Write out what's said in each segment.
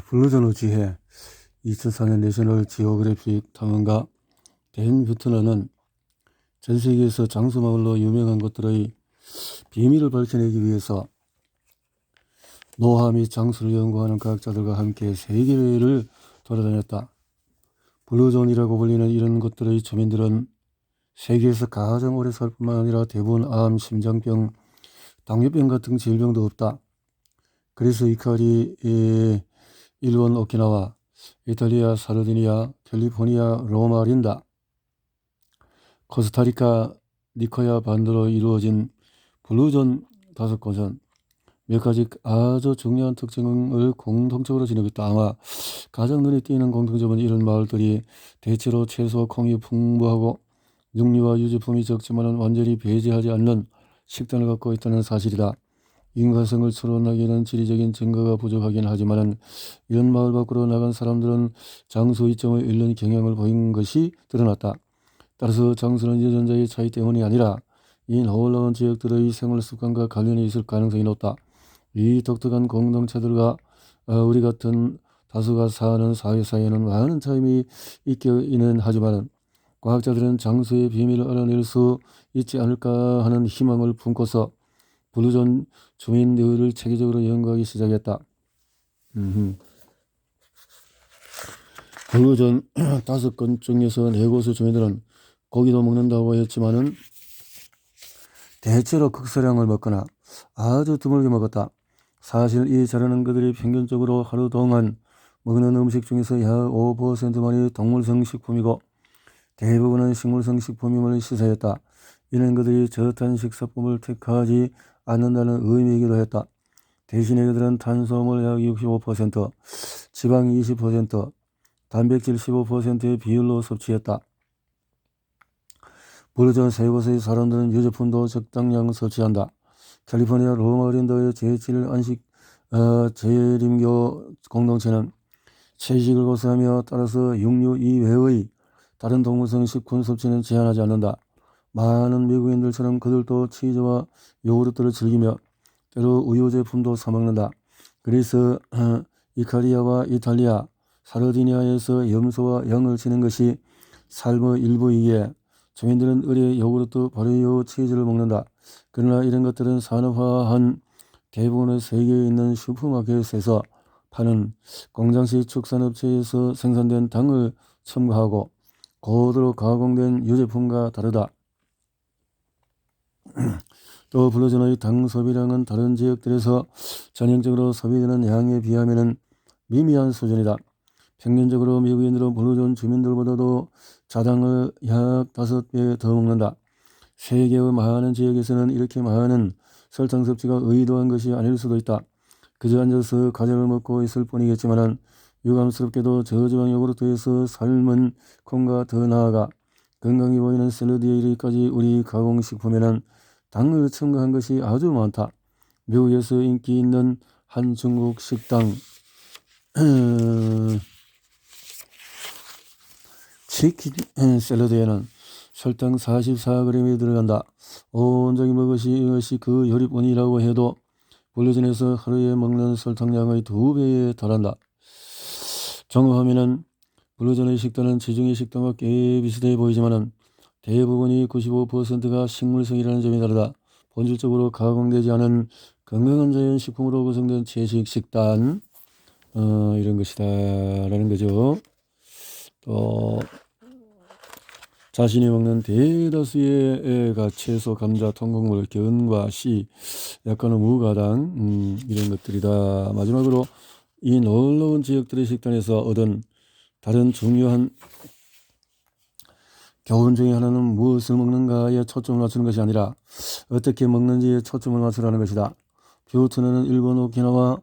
블루존의 지혜 2004년 내셔널 지오그래픽 탐험가 댄 휴트너는 전 세계에서 장수마을로 유명한 것들의 비밀을 밝혀내기 위해서 노화 및 장수를 연구하는 과학자들과 함께 세계를 돌아다녔다. 블루존이라고 불리는 이런 곳들의 주민들은 세계에서 가장 오래 살 뿐만 아니라 대부분 암, 심장병, 당뇨병 같은 질병도 없다. 그래서 이카리, 일본 오키나와, 이탈리아 사르디니아, 캘리포니아 로마 린다, 코스타리카 니코야 반도로 이루어진 블루존 5곳은 몇 가지 아주 중요한 특징을 공통적으로 지니고 있다. 아마 가장 눈에 띄는 공통점은 이런 마을들이 대체로 채소와 콩이 풍부하고 육류와 유제품이 적지만 완전히 배제하지 않는 식단을 갖고 있다는 사실이다. 인과성을 추론하기에는 지리적인 증거가 부족하긴 하지만 이런 마을 밖으로 나간 사람들은 장수 이점을 잃는 경향을 보인 것이 드러났다. 따라서 장수는 유전자의 차이 때문이 아니라 이 놀라운 지역들의 생활 습관과 관련이 있을 가능성이 높다. 이 독특한 공동체들과 우리 같은 다수가 사는 사회 사이에는 많은 차이가 있기는 하지만 과학자들은 장수의 비밀을 알아낼 수 있지 않을까 하는 희망을 품고서 블루존 주민들을 체계적으로 연구하기 시작했다. 블루존 5곳 중에서 4곳의 주민들은 고기도 먹는다고 했지만은 대체로 극소량을 먹거나 아주 드물게 먹었다. 사실 이 자라는 그들이 평균적으로 하루 동안 먹는 음식 중에서 약 5%만이 동물성 식품이고 대부분은 식물성 식품임을 시사했다. 이는 그들이 저탄 식사법을 택하지 않는다는 의미이기도 했다. 대신에 그들은 탄수화물 약 65%, 지방 20%, 단백질 15%의 비율로 섭취했다. 블루존 3곳의 사람들은 유제품도 적당량 섭취한다. 캘리포니아 로마린더의 제7 안식 재림교 공동체는 채식을 고수하며 따라서 육류 이외의 다른 동물성 식품 섭취는 제한하지 않는다. 많은 미국인들처럼 그들도 치즈와 요구르트를 즐기며 때로 우유 제품도 사먹는다. 그래서 이카리아와 이탈리아, 사르디니아에서 염소와 양을 치는 것이 삶의 일부이기에 주민들은 의뢰 요구르트, 발효 치즈를 먹는다. 그러나 이런 것들은 산업화한 대부분의 세계에 있는 슈퍼마켓에서 파는 공장식 축산업체에서 생산된 당을 첨가하고 고도로 가공된 유제품과 다르다. 또 블루존의 당 소비량은 다른 지역들에서 전형적으로 소비되는 양에 비하면 미미한 수준이다. 평균적으로 미국인들은 블루존 주민들보다도 자당을 약 5배 더 먹는다. 세계의 많은 지역에서는 이렇게 많은 설탕 섭취가 의도한 것이 아닐 수도 있다. 그저 앉아서 과자를 먹고 있을 뿐이겠지만 유감스럽게도 저지방 요구르트에서 삶은 콩과 더 나아가 건강해 보이는 샐러드에 이르기까지 우리 가공식품에는 당을 첨가한 것이 아주 많다. 미국에서 인기 있는 한 중국 식당 치킨 샐러드에는 설탕 44g이 들어간다. 온종일 먹으시 이것이 그 요리뿐이라고 해도 블루존에서 하루에 먹는 설탕량의 2배에 달한다. 종합하면은 블루존의 식단은 지중해 식단과 꽤 비슷해 보이지만은 대부분이 95%가 식물성이라는 점이 다르다. 본질적으로 가공되지 않은 건강한 자연식품으로 구성된 채식 식단 이런 것이다 라는 거죠. 또 자신이 먹는 대다수의 채소, 감자, 통곡물, 견과, 씨, 약간의 무가당 이런 것들이다. 마지막으로 이 놀라운 지역들의 식단에서 얻은 다른 중요한 교훈 중에 하나는 무엇을 먹는가에 초점을 맞추는 것이 아니라 어떻게 먹는지에 초점을 맞추라는 것이다. 휴트너는 일본 오키나와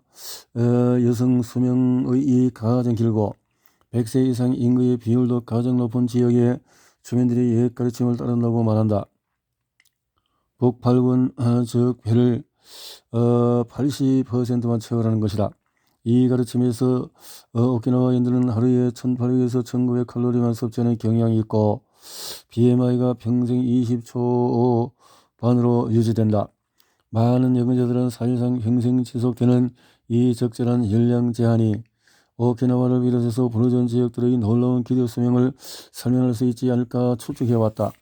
여성 수명의 가장 길고 100세 이상 인구의 비율도 가장 높은 지역의 주민들이 옛 가르침을 따른다고 말한다. 북8분 즉 배를 80%만 채우라는 것이다. 이 가르침에서 오키나와인들은 하루에 1800에서 1900칼로리만 섭취하는 경향이 있고 BMI가 평생 20초 반으로 유지된다. 많은 연구자들은 사실상 평생 지속되는 이 적절한 열량 제한이 오키나와를 비롯해서 블루존 지역들의 놀라운 기대 수명을 설명할 수 있지 않을까 추측해왔다.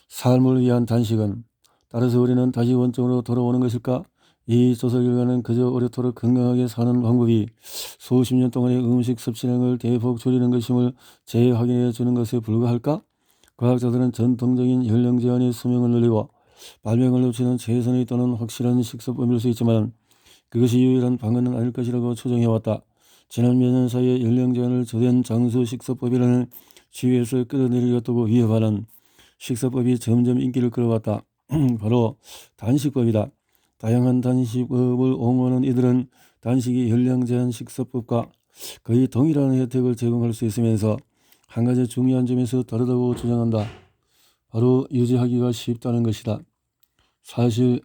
삶을 위한 단식은 따라서 우리는 다시 원점으로 돌아오는 것일까? 이 조사 결과는 그저 오래도록 건강하게 사는 방법이 수십 년 동안의 음식 섭취량을 대폭 줄이는 것임을 재확인해 주는 것에 불과할까? 과학자들은 전통적인 연령 제한의 수명을 늘리고 발명을 놓치는 최선의 또는 확실한 식사법일 수 있지만 그것이 유일한 방안은 아닐 것이라고 추정해왔다. 지난 몇 년 사이에 연령 제한을 저된 장수 식사법이라는 지위에서 끌어내리겠다고 위협하는 식사법이 점점 인기를 끌어왔다. 바로 단식법이다. 다양한 단식법을 옹호하는 이들은 단식이 연령 제한 식사법과 거의 동일한 혜택을 제공할 수 있으면서 한 가지 중요한 점에서 다르다고 주장한다. 바로 유지하기가 쉽다는 것이다. 사실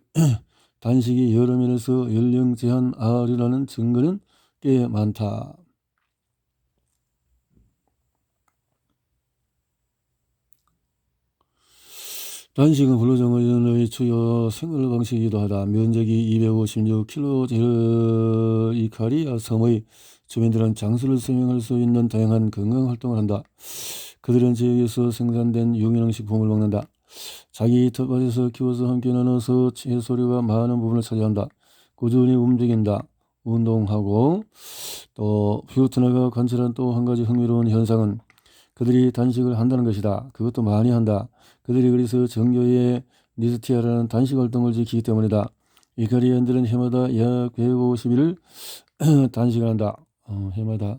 단식이 여러 면에서 연령 제한 아리라는 증거는 꽤 많다. 단식은 블루존의 주요 생활 방식이기도 하다. 면적이 256km2이카리아 섬의 주민들은 장수를 수명할 수 있는 다양한 건강 활동을 한다. 그들은 지역에서 생산된 유기농 식품을 먹는다. 자기 텃밭에서 키워서 함께 나눠서 채소류가 많은 부분을 차지한다. 꾸준히 움직인다. 운동하고 또 휴트너가 관찰한 또 한 가지 흥미로운 현상은 그들이 단식을 한다는 것이다. 그것도 많이 한다. 그들이 그래서 정교의 니스티아라는 단식 활동을 지키기 때문이다. 이카리안들은 해마다 약 150일을 단식을 한다. 해마다.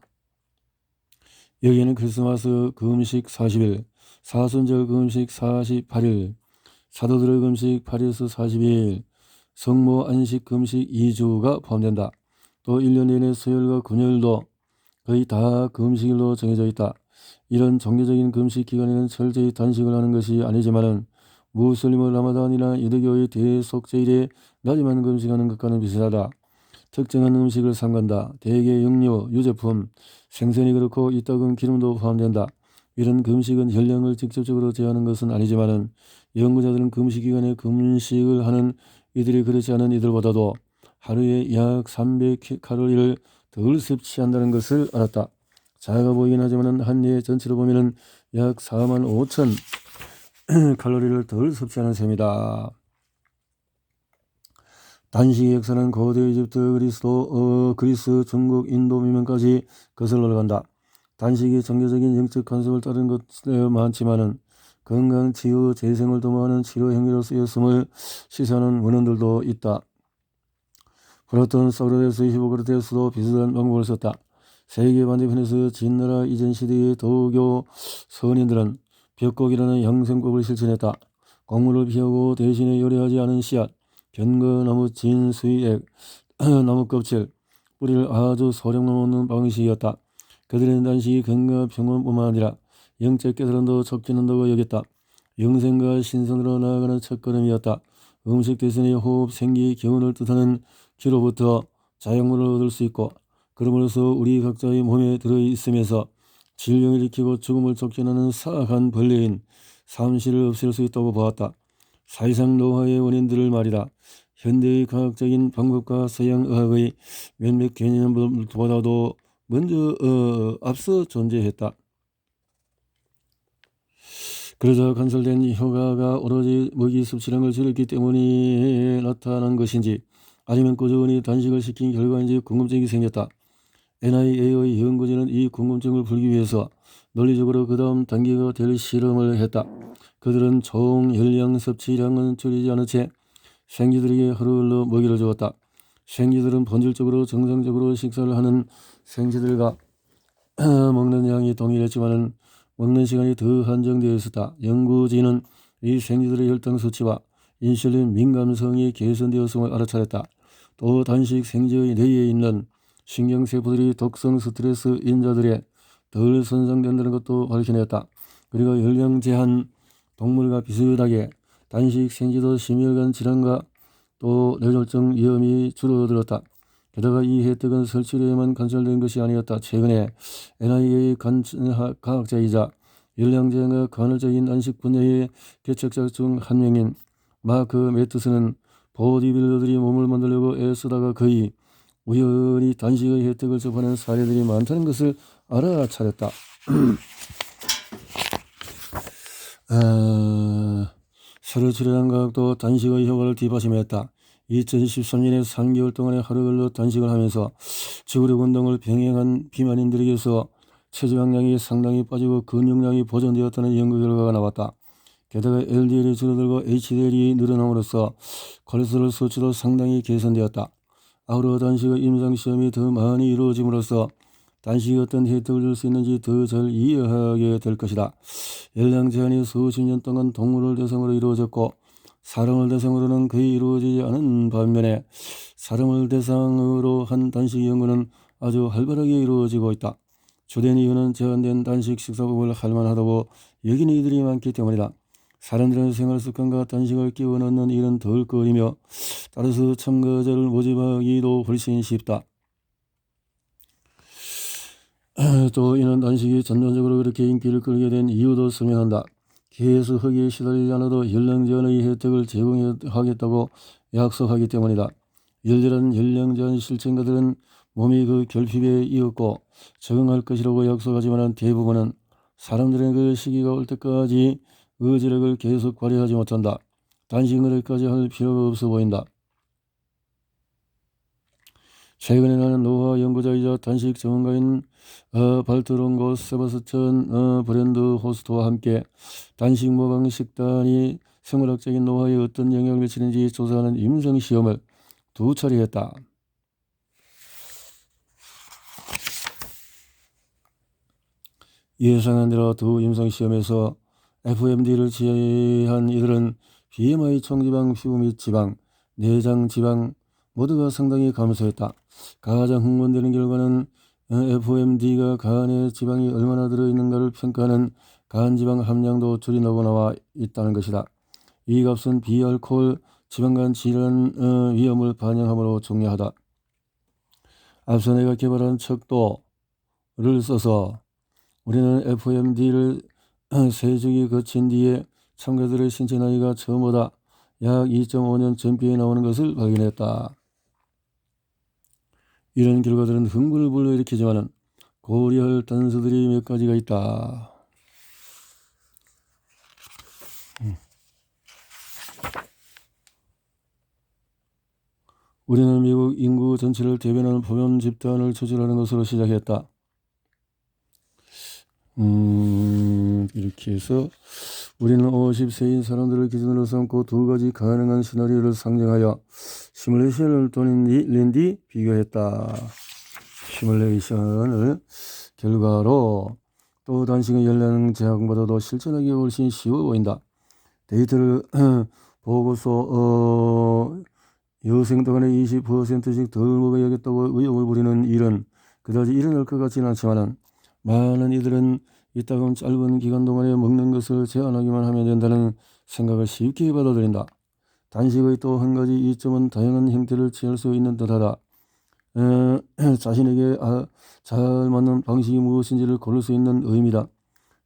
여기에는 크리스마스 금식 40일, 사순절 금식 48일, 사도들의 금식 8에서 42일, 성모 안식 금식 2주가 포함된다. 또 1년 내내 수요일과 금요일도 거의 다 금식일로 정해져 있다. 이런 종교적인 금식 기간에는 철저히 단식을 하는 것이 아니지만은 무슬림의 라마단이나 유대교의 대속제일에 낮에만 금식하는 것과는 비슷하다. 특정한 음식을 삼간다. 대개 육류, 유제품, 생선이 그렇고 이따금 기름도 포함된다. 이런 금식은 혈량을 직접적으로 제하는 것은 아니지만은 연구자들은 금식 기간에 금식을 하는 이들이 그렇지 않은 이들보다도 하루에 약 300칼로리를 덜 섭취한다는 것을 알았다. 작아 보이긴 하지만 한 해 전체로 보면 약 45,000 칼로리를 덜 섭취하는 셈이다. 단식의 역사는 고대 이집트, 그리스, 중국, 인도 미면까지 거슬러 올라간다. 단식이 종교적인 영적 관습을 따르는 것도 많지만은 건강, 치유, 재생을 도모하는 치료 행위로 쓰였음을 시사하는 원언들도 있다. 플라톤, 소크라테스, 히포크라테스도 비슷한 방법을 썼다. 세계 반대편에서 진나라 이전 시대의 도교 선인들은 벽곡이라는 양생법을 실천했다. 곡물을 피하고 대신에 요리하지 않은 씨앗, 견과나무 진, 수액, 나무 껍질, 뿌리를 아주 소량만 먹는 방식이었다. 그들의 단식이 건강 평온뿐만 아니라 영적 깨달음도 촉진한다고 여겼다. 영생과 신선으로 나아가는 첫걸음이었다. 음식 대신에 호흡, 생기, 기운을 뜻하는 기로부터 자양물을 얻을 수 있고 그러므로서 우리 각자의 몸에 들어있으면서 질병을 일으키고 죽음을 촉진하는 사악한 벌레인 삼시를 없앨 수 있다고 보았다. 사회상 노화의 원인들을 말이다. 현대의 과학적인 방법과 서양 의학의 몇몇 개념보다도 먼저 앞서 존재했다. 그러자 관찰된 효과가 오로지 먹이 섭취량을 줄였기 때문에 나타난 것인지 아니면 꾸준히 단식을 시킨 결과인지 궁금증이 생겼다. NIA의 연구진은 이 궁금증을 풀기 위해서 논리적으로 그 다음 단계가 될 실험을 했다. 그들은 총 열량 섭취량은 줄이지 않은 채 생쥐들에게 하루일로 먹이를 주었다. 생쥐들은 본질적으로 정상적으로 식사를 하는 생쥐들과 먹는 양이 동일했지만 먹는 시간이 더 한정되어 있었다. 연구진은 이 생쥐들의 혈당 수치와 인슐린 민감성이 개선되었음을 알아차렸다. 또 단식 생쥐의 뇌에 있는 신경세포들이 독성 스트레스 인자들에 덜 손상된다는 것도 밝혀냈다. 그리고 열량 제한 동물과 비슷하게 단식 생쥐도 심혈관 질환과 또 뇌졸중 위험이 줄어들었다. 게다가 이 혜택은 설치류에만 관찰된 것이 아니었다. 최근에 NIA 과학자이자 열량 제한과 간헐적인 단식 분야의 개척자 중 한 명인 마크 매트스는 보디빌더들이 몸을 만들려고 애쓰다가 거의 우연히 단식의 혜택을 접하는 사례들이 많다는 것을 알아차렸다. 서로 출연한 과학도 단식의 효과를 뒷받침했다. 2013년에 3개월 동안의 하루별로 단식을 하면서 지구력 운동을 병행한 비만인들에게서 체지방량이 상당히 빠지고 근육량이 보존되었다는 연구 결과가 나왔다. 게다가 LDL이 줄어들고 HDL이 늘어남으로써 콜레스테롤 수치도 상당히 개선되었다. 아울러 단식의 임상시험이 더 많이 이루어짐으로써 단식이 어떤 혜택을 줄 수 있는지 더 잘 이해하게 될 것이다. 열량 제한이 수십 년 동안 동물을 대상으로 이루어졌고 사람을 대상으로는 거의 이루어지지 않은 반면에 사람을 대상으로 한 단식 연구는 아주 활발하게 이루어지고 있다. 주된 이유는 제한된 단식 식사법을 할만하다고 여기는 이들이 많기 때문이다. 사람들의 생활습관과 단식을 끼워 넣는 일은 덜 거리며 따라서 참가자를 모집하기도 훨씬 쉽다. 또 이는 단식이 전반적으로 그렇게 인기를 끌게 된 이유도 설명한다. 계속 허기에 시달리지 않아도 열량제한의 혜택을 제공하겠다고 약속하기 때문이다. 열렬한 열량제한 실천가들은 몸이 그 결핍에 이었고 적응할 것이라고 약속하지만 대부분은 사람들의 그 시기가 올 때까지 의지력을 계속 발휘하지 못한다. 단식을 여기까지 할 필요가 없어 보인다. 최근에 나는 노화 연구자이자 단식 전문가인 발트롱고 세바스찬 브랜드 호스트와 함께 단식 모방 식단이 생물학적인 노화에 어떤 영향을 미치는지 조사하는 임상시험을 2차례 했다. 예상한 대로 두 임상시험에서 FMD를 제외한 이들은 BMI, 총지방, 피부 및 지방, 내장 지방 모두가 상당히 감소했다. 가장 흥분되는 결과는 FMD가 간에 지방이 얼마나 들어있는가를 평가하는 간지방 함량도 줄이라고 나와 있다는 것이다. 이 값은 비알코올 지방간 질환 위험을 반영함으로 중요하다. 앞서 내가 개발한 척도를 써서 우리는 FMD를 3주기 거친 뒤에 참가자들의 신체 나이가 처음보다 약 2.5년 전비에 나오는 것을 발견했다. 이런 결과들은 흥분을 불러일으키지만 고려할 단서들이 몇 가지가 있다. 우리는 미국 인구 전체를 대변하는 보면 집단을 추출하는 것으로 시작했다. 이렇게 해서 우리는 50세인 사람들을 기준으로 삼고 2가지 가능한 시나리오를 상정하여 시뮬레이션을 돌린 뒤 비교했다. 시뮬레이션을 결과로 또 단식의 열량 제한보다도 실천하기 훨씬 쉬워 보인다. 데이터를 보고서 여생도 간에 20%씩 덜 먹어야겠다고 의욕을 부리는 일은 그다지 일어날 것 같지는 않지만 많은 이들은 이따금 짧은 기간 동안에 먹는 것을 제한하기만 하면 된다는 생각을 쉽게 받아들인다. 단식의 또 한 가지 이점은 다양한 형태를 취할 수 있는 듯하다. 자신에게 잘 맞는 방식이 무엇인지를 고를 수 있는 의미다.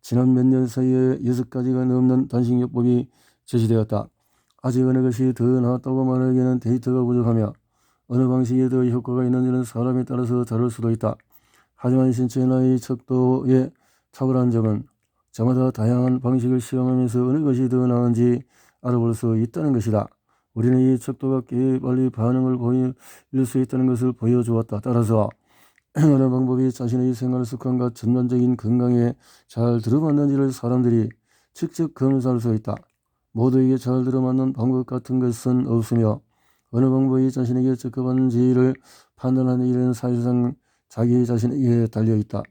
지난 몇 년 사이에 6가지가 넘는 단식요법이 제시되었다. 아직 어느 것이 더 나았다고 말하기에는 데이터가 부족하며 어느 방식이 더 효과가 있는지는 사람에 따라서 다를 수도 있다. 하지만 신체 나이 척도에 탁월한 점은 저마다 다양한 방식을 시험하면서 어느 것이 더 나은지 알아볼 수 있다는 것이다. 우리는 이 척도가 꽤 빨리 반응을 보일 수 있다는 것을 보여주었다. 따라서 어느 방법이 자신의 생활 습관과 전반적인 건강에 잘 들어맞는지를 사람들이 직접 검사할 수 있다. 모두에게 잘 들어맞는 방법 같은 것은 없으며 어느 방법이 자신에게 적합한지를 판단하는 일은 사실상 자기 자신에게 달려있다.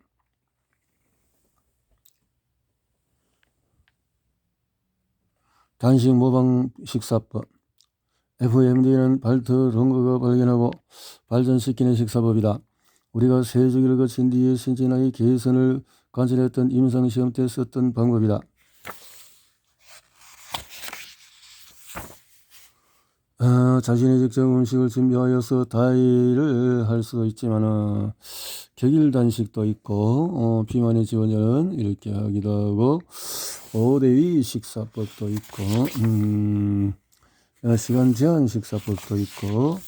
단식 모방 식사법. FMD는 발트 롱거가 발견하고 발전시키는 식사법이다. 우리가 3주기를 거친 뒤에 신체 나이 개선을 관찰했던 임상시험 때 썼던 방법이다. 자신이 직접 음식을 준비하여서 다이를 할 수도 있지만 격일 단식도 있고 비만의 지원자는 이렇게 하기도 하고 5대2 식사법도 있고 시간 제한 식사법도 있고,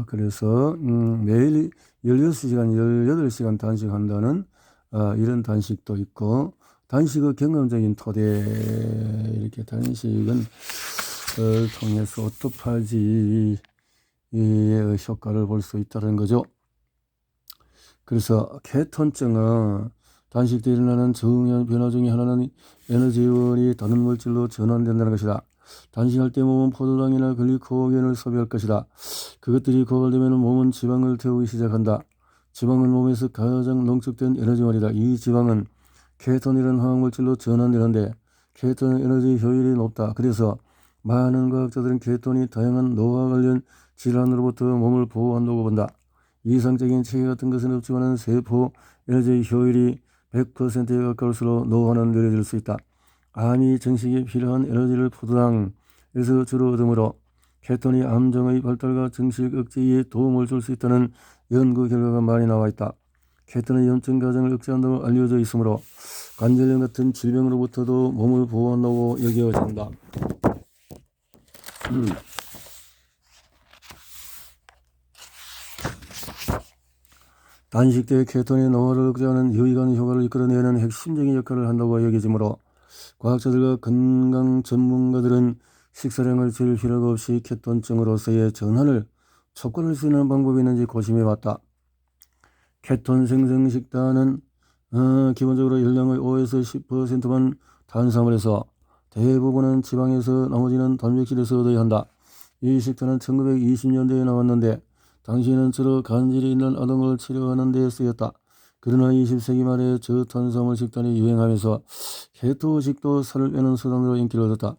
그래서 매일 16시간, 18시간 단식한다는 이런 단식도 있고, 단식의 경험적인 토대, 이렇게 단식은 통해서 오토파지의 효과를 볼 수 있다는 거죠. 그래서 케톤증은 단식 때 일어나는 정형 변화 중에 하나는 에너지원이 다른 물질로 전환된다는 것이다. 단식할 때 몸은 포도당이나 글리코겐을 소비할 것이다. 그것들이 고갈되면 몸은 지방을 태우기 시작한다. 지방은 몸에서 가장 농축된 에너지원이다. 이 지방은 케톤이라는 화학물질로 전환되는데 케톤의 에너지 효율이 높다. 그래서 많은 과학자들은 케톤이 다양한 노화 관련 질환으로부터 몸을 보호한다고 본다. 이상적인 체계 같은 것은 없지만 세포 에너지 효율이 100%에 가까울수록 노화는 느려질 수 있다. 암이 증식에 필요한 에너지를 포도당에서 주로 얻으므로 케톤이 암종의 발달과 증식 억제에 도움을 줄 수 있다는 연구 결과가 많이 나와 있다. 케톤의 염증 과정을 억제한다고 알려져 있으므로 관절염 같은 질병으로부터도 몸을 보호한다고 여겨진다. 단식 때 케톤이 노화를 억제하는 유의관 효과를 이끌어내는 핵심적인 역할을 한다고 여겨지므로 과학자들과 건강 전문가들은 식사량을 줄 필요가 없이 케톤증으로서의 전환을 촉구할 수 있는 방법이 있는지 고심해봤다. 케톤 생성 식단은 기본적으로 열량의 5에서 10%만 탄수화물 해서 대부분은 지방에서 나머지는 단백질에서 얻어야 한다. 이 식단은 1920년대에 나왔는데 당시에는 주로 간질이 있는 아동을 치료하는 데 쓰였다. 그러나 20세기 말에 저탄수화물 식단이 유행하면서 케토식도 살을 빼는 수단으로 인기를 얻었다.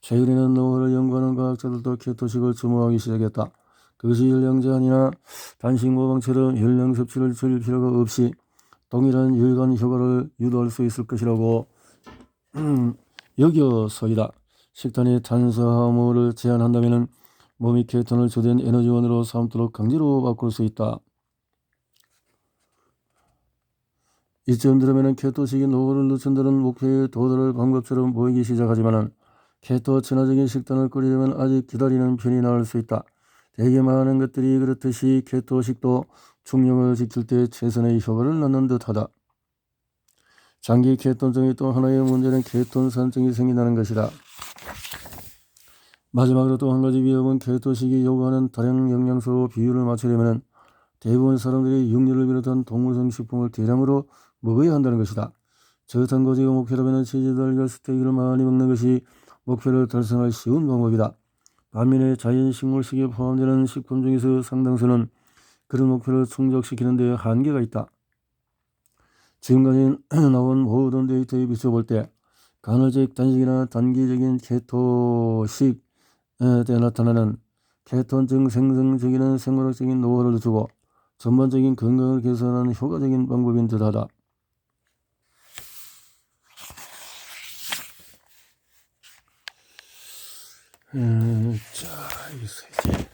최근에는 노화를 연구하는 과학자들도 케토식을 주목하기 시작했다. 그것이 열량 제한이나 단식 모방처럼 열량 섭취를 줄일 필요가 없이 동일한 유효한 효과를 유도할 수 있을 것이라고 여겨서이다. 식단에 탄수화물을 제한한다면 몸이 케톤을 주된 에너지원으로 삼도록 강제로 바꿀 수 있다. 이쯤 들으면 케토식이 노후를 늦춘다는 목표에 도달할 방법처럼 보이기 시작하지만 케토 친화적인 식단을 꾸리려면 아직 기다리는 편이 나을 수 있다. 대개 많은 것들이 그렇듯이 케토식도 중력을 지킬 때 최선의 효과를 낳는 듯하다. 장기 케톤증의 또 하나의 문제는 케톤산증이 생긴다는 것이다. 마지막으로 또 한 가지 위험은 케토식이 요구하는 다량 영양소 비율을 맞추려면 대부분 사람들이 육류를 비롯한 동물성 식품을 대량으로 먹어야 한다는 것이다. 저탄고지가 목표라면 치즈달걀 스테이크를 많이 먹는 것이 목표를 달성할 쉬운 방법이다. 반면에 자연식물식에 포함되는 식품 중에서 상당수는 그런 목표를 충족시키는 데 한계가 있다. 지금까지 나온 모든 데이터에 비춰볼 때 간헐적 단식이나 단기적인 케토식에 나타나는 케톤증 생성적인 생물학적인 노화를 주고 전반적인 건강을 개선하는 효과적인 방법인 듯하다. 자, 여기서 이제